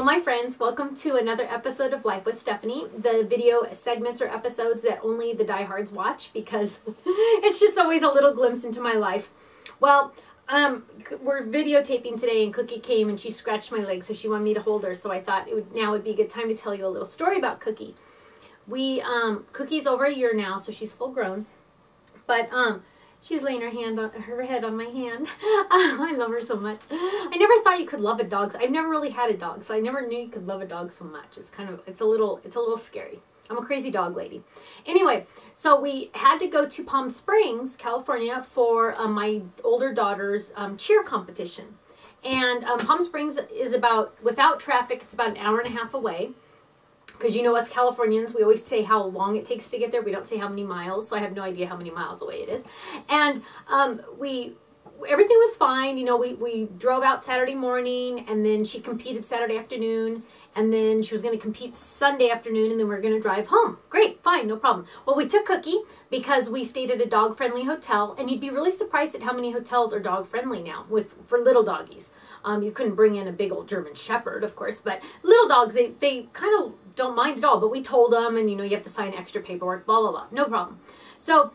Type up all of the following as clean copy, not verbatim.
Hello my friends, welcome to another episode of Life with Stephanie. The video segments or episodes that only the diehards watch because it's just always a little glimpse into my life. Well, we're videotaping today and Cookie came and she scratched my leg, so she wanted me to hold her, so I thought now would be a good time to tell you a little story about Cookie. Cookie's over a year now, so she's full grown, but she's laying her head on my hand. I love her so much. I never thought you could love a dog. I've never really had a dog, so I never knew you could love a dog so much. It's a little scary. I'm a crazy dog lady. Anyway, so we had to go to Palm Springs, California for my older daughter's cheer competition. And Palm Springs is about, without traffic, it's about an hour and a half away. Because you know us Californians, we always say how long it takes to get there. We don't say how many miles, so I have no idea how many miles away it is. And everything was fine. You know, we drove out Saturday morning, and then she competed Saturday afternoon, and then she was going to compete Sunday afternoon, and then we were going to drive home. Great, fine, no problem. Well, we took Cookie because we stayed at a dog-friendly hotel, and you'd be really surprised at how many hotels are dog-friendly now for little doggies. You couldn't bring in a big old German Shepherd, of course, but little dogs, they kind of don't mind at all. But we told them, and you know, you have to sign extra paperwork, blah, blah, blah. No problem. So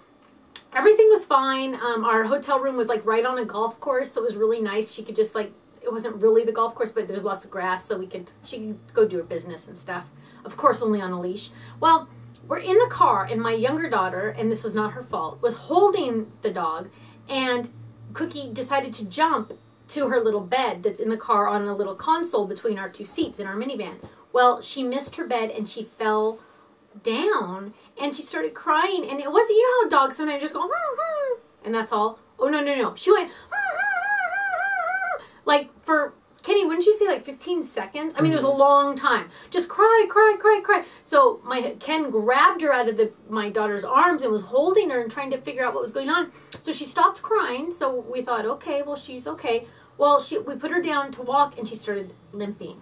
everything was fine. Our hotel room was like right on a golf course, so it was really nice. She could just it wasn't really the golf course, but there was lots of grass, so she could go do her business and stuff. Of course, only on a leash. Well, we're in the car, and my younger daughter, and this was not her fault, was holding the dog, and Cookie decided to jump to her little bed that's in the car on a little console between our two seats in our minivan. Well, she missed her bed and she fell down and she started crying, and it wasn't, you know how dogs sometimes just go, and that's all. Oh, no, no, no. She went, like for, Kenny, wouldn't you say like 15 seconds? I mean, it was a long time. Just cry, cry, cry, cry. So Ken grabbed her out of my daughter's arms and was holding her and trying to figure out what was going on. So she stopped crying. So we thought, okay, well, she's okay. Well, we put her down to walk and she started limping.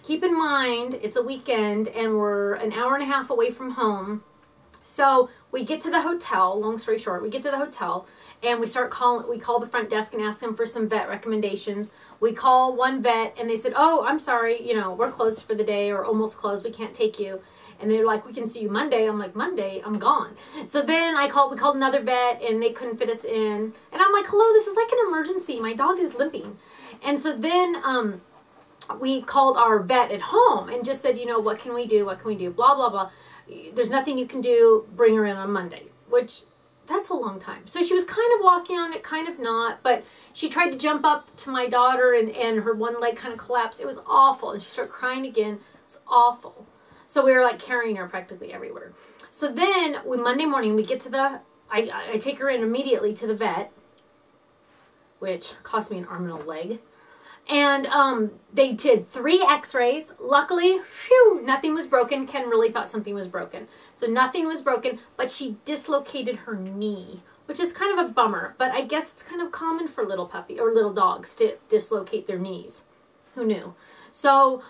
Keep in mind, it's a weekend and we're an hour and a half away from home. So we get to the hotel, long story short, we get to the hotel and we call the front desk and ask them for some vet recommendations. We call one vet and they said, oh, I'm sorry, you know, we're closed for the day or almost closed. We can't take you. And they're like, we can see you Monday. I'm like, Monday? I'm gone. So then we called another vet and they couldn't fit us in. And I'm like, hello, this is like an emergency. My dog is limping. And so then we called our vet at home and just said, you know, what can we do? What can we do? Blah, blah, blah. There's nothing you can do. Bring her in on Monday, which that's a long time. So she was kind of walking on it, kind of not, but she tried to jump up to my daughter and her one leg kind of collapsed. It was awful. And she started crying again. It was awful. So we were like carrying her practically everywhere. So then Monday morning we get to I take her in immediately to the vet, which cost me an arm and a leg. And they did 3 x-rays. Luckily, phew, nothing was broken. Ken really thought something was broken. So nothing was broken, but she dislocated her knee, which is kind of a bummer. But I guess it's kind of common for little puppy or little dogs to dislocate their knees. Who knew? So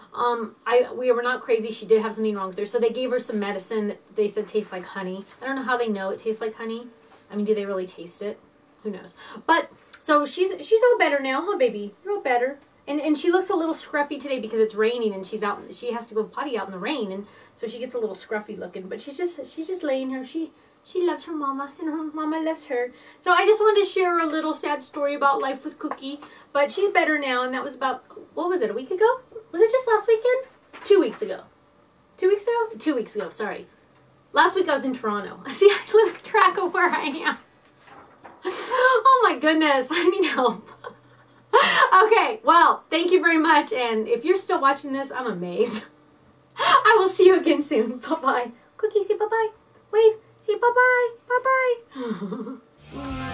we were not crazy. She did have something wrong with her. So they gave her some medicine that they said tastes like honey. I don't know how they know it tastes like honey. I mean, do they really taste it? Who knows? But so she's all better now, huh, baby? You're all better. And she looks a little scruffy today because it's raining and she has to go potty out in the rain, and so she gets a little scruffy looking. But she's just laying here. She loves her mama and her mama loves her. So I just wanted to share a little sad story about life with Cookie. But she's better now, and that was about, what was it, a week ago? Was it just last weekend? 2 weeks ago. 2 weeks ago? 2 weeks ago, sorry. Last week I was in Toronto. See, I lose track of where I am. Oh my goodness, I need help. Okay, well, thank you very much, and if you're still watching this, I'm amazed. I will see you again soon. Bye-bye. Cookie, say bye-bye. Wave. Say bye-bye. Bye-bye.